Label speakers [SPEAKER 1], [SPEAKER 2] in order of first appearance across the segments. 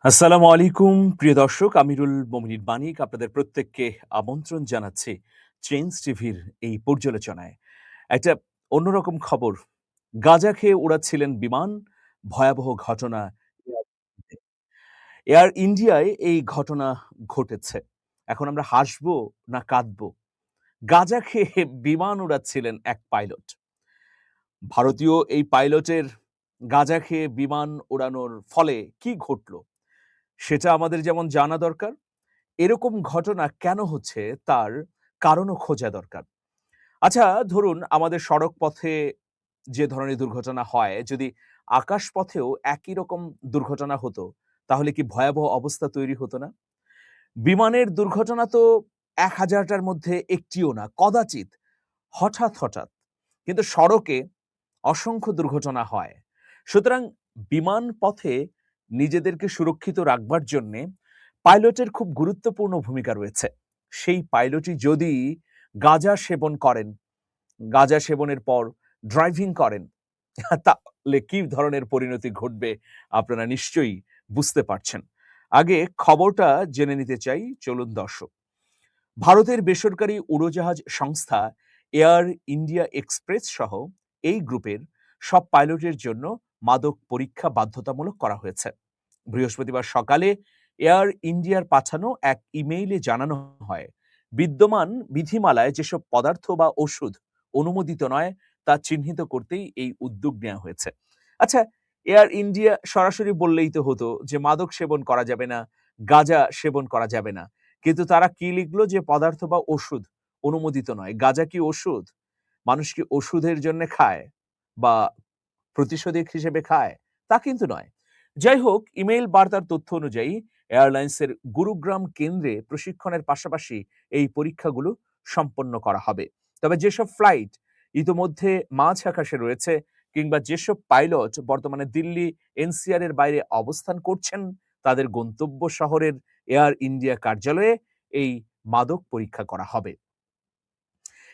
[SPEAKER 1] আসসালামু আলাইকুম প্রিয় দর্শক, আমিরুল মোমিনীর বাণিক আপনাদের প্রত্যেককে আমন্ত্রণ জানাচ্ছি চেঞ্জ টিভির এই পর্যালোচনায়। একটা অন্যরকম খবর, গাঁজা খেয়ে উড়াচ্ছিলেন বিমান, ভয়াবহ ঘটনা। এয়ার ইন্ডিয়ায় এই ঘটনা ঘটেছে। এখন আমরা হাসবো না কাঁদবো? গাঁজা খেয়ে বিমান উড়াচ্ছিলেন এক পাইলট। ভারতীয় এই পাইলটের গাঁজা খেয়ে বিমান উড়ানোর ফলে কি ঘটল সেটা আমাদের যেমন জানা দরকার, এরকম ঘটনা কেন হচ্ছে তার কারণও খোঁজা দরকার। আচ্ছা, ধরুন আমাদের সড়ক পথে যে ধরনের দুর্ঘটনা হয়, যদি আকাশপথেও একই রকম দুর্ঘটনা হতো, তাহলে কি ভয়াবহ অবস্থা তৈরি হতো না? বিমানের দুর্ঘটনা তো ১,০০০ টার মধ্যে একটিও না, কদাচিৎ, হঠাৎ। কিন্তু সড়কে অসংখ্য দুর্ঘটনা হয়। সুতরাং বিমান পথে নিজেদেরকে সুরক্ষিত রাখবার জন্যে পাইলটের খুব গুরুত্বপূর্ণ ভূমিকা রয়েছে। সেই পাইলটই যদি গাঁজা সেবন করেন, গাঁজা সেবনের পর ড্রাইভিং করেন, তাহলে কি ধরনের পরিণতি ঘটবে আপনারা নিশ্চয়ই বুঝতে পারছেন। আগে খবরটা জেনে নিতে চাই, চলুন দর্শক। ভারতের বেসরকারি উড়োজাহাজ সংস্থা এয়ার ইন্ডিয়া এক্সপ্রেস সহ এই গ্রুপের সব পাইলটের জন্য মাদক পরীক্ষা বাধ্যতামূলক করা হয়েছে। বৃহস্পতিবার সকালে এয়ার ইন্ডিয়ার পাঠানো এক ইমেইলে জানানো হয়, বিদ্যমান বিধিমালায় যেসব পদার্থ বা ওষুধ অনুমোদিত নয় তা চিহ্নিত করতেই এই উদ্যোগ নেওয়া হয়েছে। আচ্ছা, এয়ার ইন্ডিয়া সরাসরি বললেই তো হতো যে মাদক সেবন করা যাবে না, গাঁজা সেবন করা যাবে না। কিন্তু তারা কি লিখলো যে পদার্থ বা ওষুধ অনুমোদিত নয়। গাঁজা কি ওষুধ? মানুষ কি ওষুধের জন্যে খায় বা প্রতিষেধক হিসেবে খায়? তা কিন্তু নয়। যাই হোক, ইমেইল বার্তার তথ্য অনুযায়ী এয়ারলাইন্সের গুরুগ্রাম কেন্দ্রে প্রশিক্ষণের পাশাপাশি এই পরীক্ষাগুলো সম্পন্ন করা হবে। তবে যেসব ফ্লাইট ইতোমধ্যে মাঝ আকাশে রয়েছে কিংবা যেসব পাইলট বর্তমানে দিল্লি এনসিআর এর বাইরে অবস্থান করছেন, তাদের গন্তব্য শহরের এয়ার ইন্ডিয়া কার্যালয়ে এই মাদক পরীক্ষা করা হবে।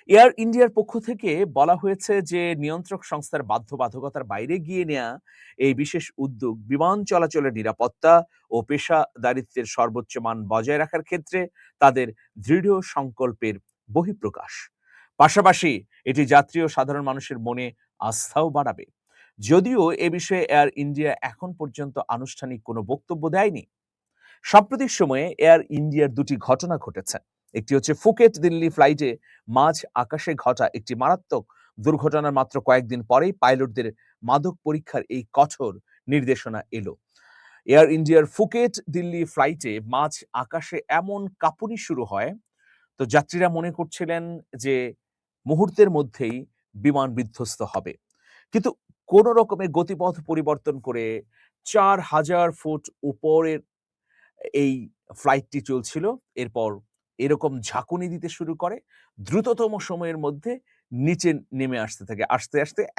[SPEAKER 1] এয়ার ইন্ডিয়ার পক্ষ থেকে বলা হয়েছে যে নিয়ন্ত্রক সংস্থার বাধ্যবাধকতার বাইরে গিয়ে নেয়া এই বিশেষ উদ্যোগ বিমান চলাচলের নিরাপত্তা ও পেশাদারিত্বের সর্বোচ্চ মান বজায় রাখার ক্ষেত্রে তাদের দৃঢ় সংকল্পের বহিঃপ্রকাশ। পাশাপাশি এটি যাত্রী ও সাধারণ মানুষের মনে আস্থাও বাড়াবে। যদিও এ বিষয়ে এয়ার ইন্ডিয়া এখন পর্যন্ত আনুষ্ঠানিক কোনো বক্তব্য দেয়নি। সাম্প্রতিক সময়ে এয়ার ইন্ডিয়ার দুটি ঘটনা ঘটেছে। একটি হচ্ছে ফুকেট দিল্লি ফ্লাইটে মাঝ আকাশে ঘটা একটি মারাত্মক দুর্ঘটনার মাত্র কয়েকদিন পরেই পাইলটদের মাদক পরীক্ষার এই কঠোর নির্দেশনা এলো। এয়ার ইন্ডিয়ার ফুকেট দিল্লি ফ্লাইটে মাঝ আকাশে এমন কাঁপুনি শুরু হয়, তো যাত্রীরা মনে করছিলেন যে মুহূর্তের মধ্যেই বিমান বিধ্বস্ত হবে। কিন্তু কোন রকমে গতিপথ পরিবর্তন করে ৪,০০০ ফুট উপরের এই ফ্লাইটটি চলছিল। এরপর এরকম ঝাঁকুনি দিতে শুরু করে। দ্রুততম সময়ের মধ্যে নিচে নেমে আসতে থাকে। আস্তে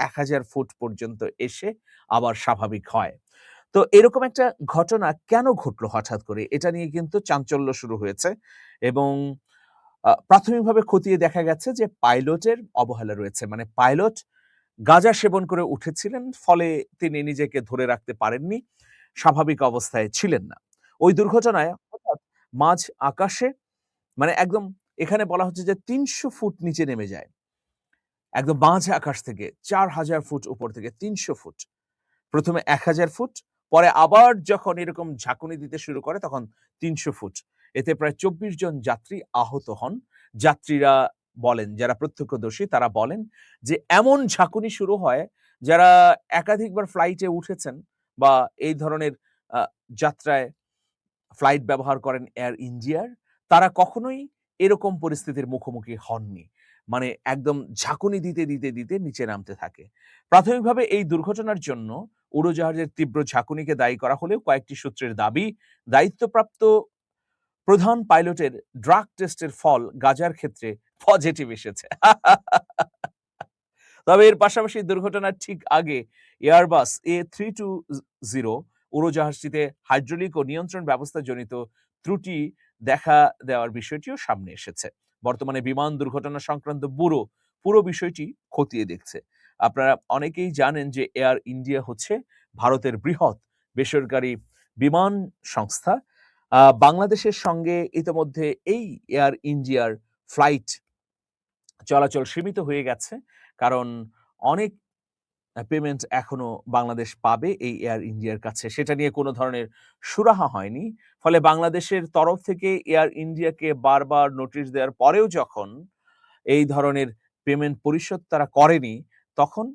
[SPEAKER 1] ১,০০০ ফুট পর্যন্ত এসে আবার স্বাভাবিক হয়। তো এরকম একটা ঘটনা কেন ঘটলো হঠাৎ করে? এটা নিয়ে কিন্তু চাঞ্চল্য শুরু হয়েছে এবং প্রাথমিকভাবে খতিয়ে দেখা গেছে যে পাইলটের অবহেলা রয়েছে। মানে পাইলট গাঁজা সেবন করে উঠেছিলেন, ফলে তিনি নিজেকে ধরে রাখতে পারেননি, স্বাভাবিক অবস্থায় ছিলেন না। ওই দুর্ঘটনায় হঠাৎ মাঝ আকাশে, মানে একদম, এখানে বলা হচ্ছে যে ৩০০ ফুট নিচে নেমে যায়। একদম মাঝ আকাশ থেকে ৪,০০০ ফুট উপর থেকে ৩০০ ফুট। ১ম এ ১,০০০ ফুট, পরে আবার যখন এরকম ঝাঁকুনি দিতে শুরু করে তখন ৩০০ ফুট। এতে প্রায় ২৪ জন যাত্রী আহত হন। যাত্রীরা বলেন, যারা প্রত্যক্ষদর্শী তারা বলেন যে এমন ঝাঁকুনি শুরু হয়, যারা একাধিকবার ফ্লাইটে উঠেছেন বা এই ধরনের আ যাত্রায় ফ্লাইট ব্যবহার করেন এয়ার ইন্ডিয়ার, তারা কখনোই এরকম পরিস্থিতির মুখোমুখি হননি। মানে একদম ঝাঁকুনি দিতে নিচে নামতে থাকে। প্রাথমিকভাবে এই দুর্ঘটনার জন্য উড়োজাহাজের তীব্র ঝাঁকুনিকে দায়ী করা হলেও কয়েকটি সূত্রের দাবি, দায়িত্বপ্রাপ্ত প্রধান পাইলটের ড্রাগ টেস্টের ফল গাঁজার ক্ষেত্রে পজিটিভ এসেছে। তবে এর পাশাপাশি দুর্ঘটনার ঠিক আগে এয়ারবাস A320 উড়োজাহাজটিতে হাইড্রোলিক ও নিয়ন্ত্রণ ব্যবস্থা জনিত ত্রুটি দেখা দেওয়ার বিষয়টিও সামনে এসেছে। বর্তমানে বিমান দুর্ঘটনা সংক্রান্ত ব্যুরো পুরো বিষয়টি খতিয়ে দেখছে। আপনারা অনেকেই জানেন যে এয়ার ইন্ডিয়া হচ্ছে ভারতের বৃহৎ বেসরকারি বিমান সংস্থা বাংলাদেশের সঙ্গে ইতোমধ্যে এই এয়ার ইন্ডিয়ার ফ্লাইট চলাচল সীমিত হয়ে গেছে। কারণ অনেক পেমেন্ট এখনো বাংলাদেশ পাবে এই এয়ার ইন্ডিয়ার কাছে। সেটা নিয়ে কোনো ধরনের সুরাহা হয়নি। ফলে বাংলাদেশের তরফ থেকে এয়ার ইন্ডিয়াকে বারবার নোটিশ দেওয়ার পরেও যখন এই ধরনের পেমেন্ট পরিশোধ তারা করেনি, তখন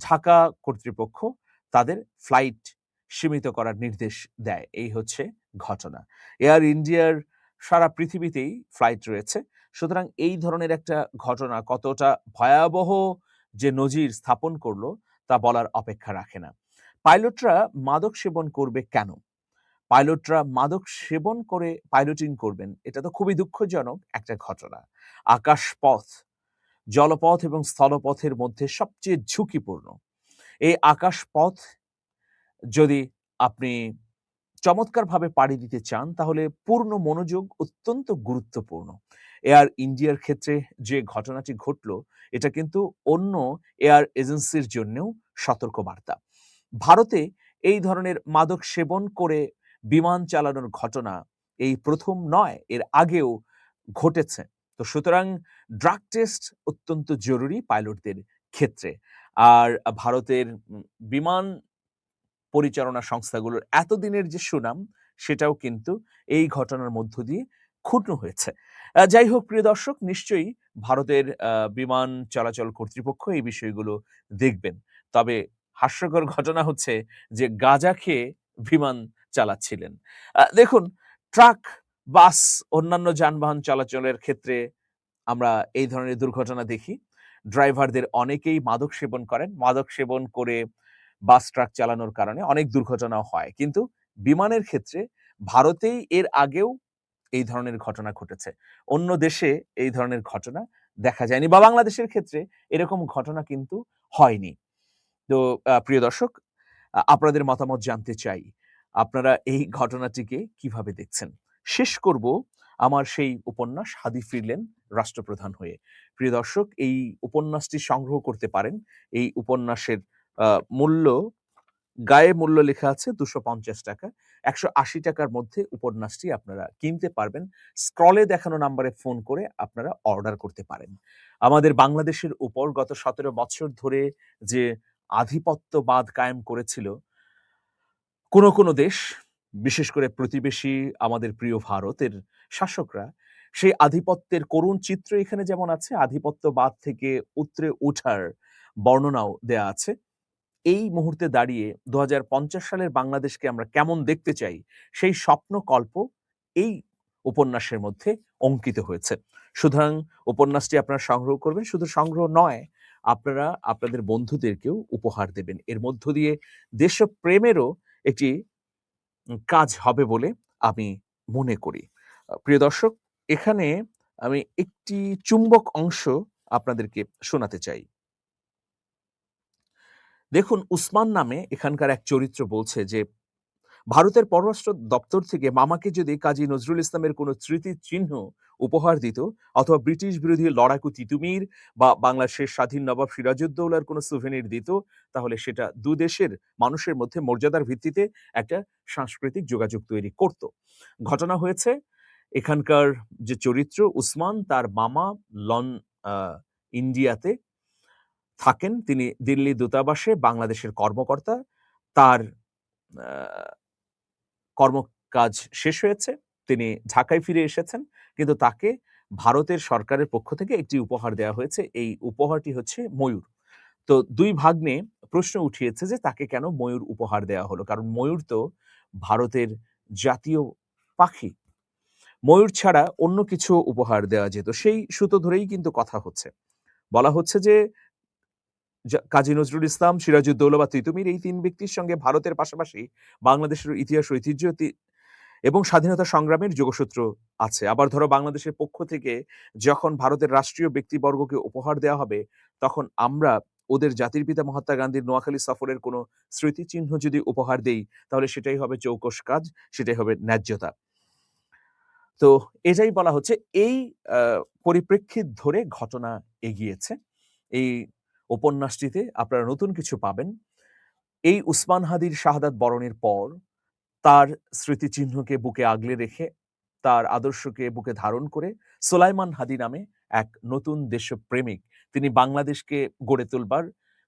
[SPEAKER 1] ঢাকা কর্তৃপক্ষ তাদের ফ্লাইট সীমিত করার নির্দেশ দেয়। এই হচ্ছে ঘটনা। এয়ার ইন্ডিয়ার সারা পৃথিবীতেই ফ্লাইট রয়েছে। সুতরাং এই ধরনের একটা ঘটনা কতটা ভয়াবহ যে নজির স্থাপন করলো তা বলার অপেক্ষা রাখে না। পাইলটরা মাদক সেবন করবে কেন? পাইলটরা মাদক সেবন করে পাইলটিং করবেন, এটা তো খুবই দুঃখজনক একটা ঘটনা। আকাশপথ, জলপথ এবং স্থলপথের মধ্যে সবচেয়ে ঝুঁকিপূর্ণ এই আকাশপথ যদি আপনি চমৎকারভাবে পাড়ি দিতে চান, তাহলে পূর্ণ মনোযোগ অত্যন্ত গুরুত্বপূর্ণ। এয়ার ইন্ডিয়ার ক্ষেত্রে যে ঘটনাটি ঘটল, এটা কিন্তু অন্য এয়ার এজেন্সির জন্যেও সতর্কবার্তা। ভারতে এই ধরনের মাদক সেবন করে বিমান চালানোর ঘটনা এই প্রথম নয়, এর আগেও ঘটেছে। তো সুতরাং ড্রাগ টেস্ট অত্যন্ত জরুরি পাইলটদের ক্ষেত্রে। আর ভারতের বিমান পরিচালনা সংস্থাগুলোর এতদিনের যে সুনাম, সেটাও কিন্তু এই ঘটনার মধ্য দিয়ে ক্ষুণ্ণ হয়েছে। যাই হোক প্রিয় দর্শক, নিশ্চয়ই ভারতের বিমান চলাচল কর্তৃপক্ষ এই বিষয়গুলো দেখবেন। তবে হাস্যকর ঘটনা হচ্ছে যে গাঁজা খেয়ে বিমান চালাচ্ছিলেন। দেখুন, ট্রাক, বাস, অন্যান্য যানবাহন চলাচলের ক্ষেত্রে আমরা এই ধরনের দুর্ঘটনা দেখি। ড্রাইভারদের অনেকেই মাদক সেবন করেন। মাদক সেবন করে বাস ট্রাক চালানোর কারণে অনেক দুর্ঘটনাও হয়। কিন্তু বিমানের ক্ষেত্রে ভারতেই এর আগেও এই ধরনের ঘটনা ঘটেছে। অন্য দেশে এই ধরনের ঘটনা দেখা যায়নি বা বাংলাদেশের ক্ষেত্রে এরকম ঘটনা কিন্তু হয়নি। তো প্রিয় দর্শক, আপনাদের মতামত জানতে চাই। আপনারা এই ঘটনাটিকে কিভাবে দেখছেন? শেষ করব আমার সেই উপন্যাস 'হাদি ফিরলেন রাষ্ট্রপ্রধান হয়ে'। প্রিয় দর্শক, এই উপন্যাসটি সংগ্রহ করতে পারেন। এই উপন্যাসের মূল্য, গায়ে মূল্য লেখা আছে ৳২৫০। ৳১৮০ মধ্যে উপন্যাসটি আপনারা কিনতে পারবেন। স্ক্রলে দেখানো নাম্বারে ফোন করে আপনারা অর্ডার করতে পারেন। আমাদের বাংলাদেশের উপর গত ১৭ বছর ধরে যে আধিপত্যবাদ কায়েম করেছিল কোনো দেশ, বিশেষ করে প্রতিবেশী আমাদের প্রিয় ভারতের শাসকরা, সেই আধিপত্যের করুণ চিত্র এখানে যেমন আছে, আধিপত্যবাদ থেকে উতরে ওঠার বর্ণনাও দেয়া আছে। এই মুহূর্তে দাঁড়িয়ে ২০৫০ সালের বাংলাদেশকে আমরা কেমন দেখতে চাই, সেই স্বপ্নকল্প এই উপন্যাসের মধ্যে অঙ্কিত হয়েছে। সুতরাং উপন্যাসটি আপনারা সংগ্রহ করবেন। শুধু সংগ্রহ নয়, আপনারা আপনাদের বন্ধুদেরকেও উপহার দেবেন। এর মধ্য দিয়ে দেশপ্রেমেরও একটি কাজ হবে বলে আমি মনে করি। প্রিয় দর্শক, এখানে আমি একটি চুম্বক অংশ আপনাদেরকে শোনাতে চাই। দেখুন, উসমান নামে এখানকার এক চরিত্র বলছে যে, ভারতের পররাষ্ট্র দপ্তর থেকে মামাকে যদি কাজী নজরুল ইসলামের কোনো স্মৃতিচিহ্ন উপহার দিত, অথবা ব্রিটিশ বিরোধী লড়াকু তিতুমীর বা বাংলাদেশের স্বাধীন নবাব সিরাজউদ্দৌলার কোনো সুভেনির দিত, তাহলে সেটা দুদেশের মানুষের মধ্যে মর্যাদার ভিত্তিতে একটা সাংস্কৃতিক যোগাযোগ তৈরি করত। ঘটনা হয়েছে, এখানকার যে চরিত্র উসমান, তার মামা লন ইন্ডিয়াতে থাকেন। তিনি দিল্লি দূতাবাসে বাংলাদেশের কর্মকর্তা। তার কর্মকাজ শেষ হয়েছে। তিনি ঢাকায় ফিরে এসেছেন। কিন্তু তাকে ভারতের সরকারের পক্ষ থেকে একটি উপহার দেয়া হয়েছে। এই উপহারটি হচ্ছে ময়ূর। তো ২ ভাগ্নে প্রশ্ন উঠিয়েছে যে তাকে কেন ময়ূর উপহার দেয়া হলো? কারণ ময়ূর তো ভারতের জাতীয় পাখি। ময়ূর ছাড়া অন্য কিছু উপহার দেওয়া যেত। সেই সুতো ধরেই কিন্তু কথা হচ্ছে। বলা হচ্ছে যে কাজী নজরুল ইসলাম, সিরাজউদ্দৌলা বা তিতুমীর, এই ৩ ব্যক্তির সঙ্গে ভারতের পাশাপাশি বাংলাদেশের ইতিহাস, ঐতিহ্য এবং স্বাধীনতা সংগ্রামের যোগসূত্র আছে। আবার ধরো, বাংলাদেশের পক্ষ থেকে যখন ভারতের রাষ্ট্রীয় ব্যক্তিবর্গকে উপহার দেওয়া হবে, তখন আমরা ওদের জাতির পিতা মহাত্মা গান্ধীর নোয়াখালী সফরের কোনো স্মৃতিচিহ্ন যদি উপহার দেই, তাহলে সেটাই হবে চৌকস কাজ, সেটাই হবে ন্যায্যতা। তো এটাই বলা হচ্ছে। এই পরিপ্রেক্ষিত ধরে ঘটনা এগিয়েছে। এই উপন্যাসটিতে আপনারা নতুন কিছু পাবেন। এই উসমান হাদির শাহাদাত বরণের পর তার স্মৃতিচিহ্নকে বুকে আগলে রেখে, তার আদর্শকে বুকে ধারণ করে সোলাইমান হাদি নামে এক নতুন দেশপ্রেমিক তিনি বাংলাদেশকে গড়ে তুলবার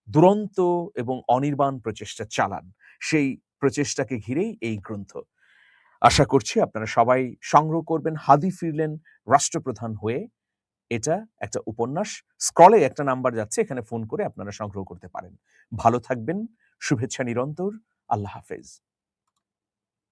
[SPEAKER 1] দুরন্ত এবং অনির্বাণ প্রচেষ্টা চালান। সেই প্রচেষ্টাকে ঘিরেই এই গ্রন্থ। আশা করছি আপনারা সবাই সংগ্রহ করবেন। হাদি ফিরলেন রাষ্ট্রপ্রধান হয়ে। এটা একটা উপন্যাস। স্ক্রলে একটা নাম্বার যাচ্ছে, এখানে ফোন করে আপনারা সংগ্রহ করতে পারেন। ভালো থাকবেন। শুভেচ্ছা নিরন্তর। আল্লাহ হাফেজ।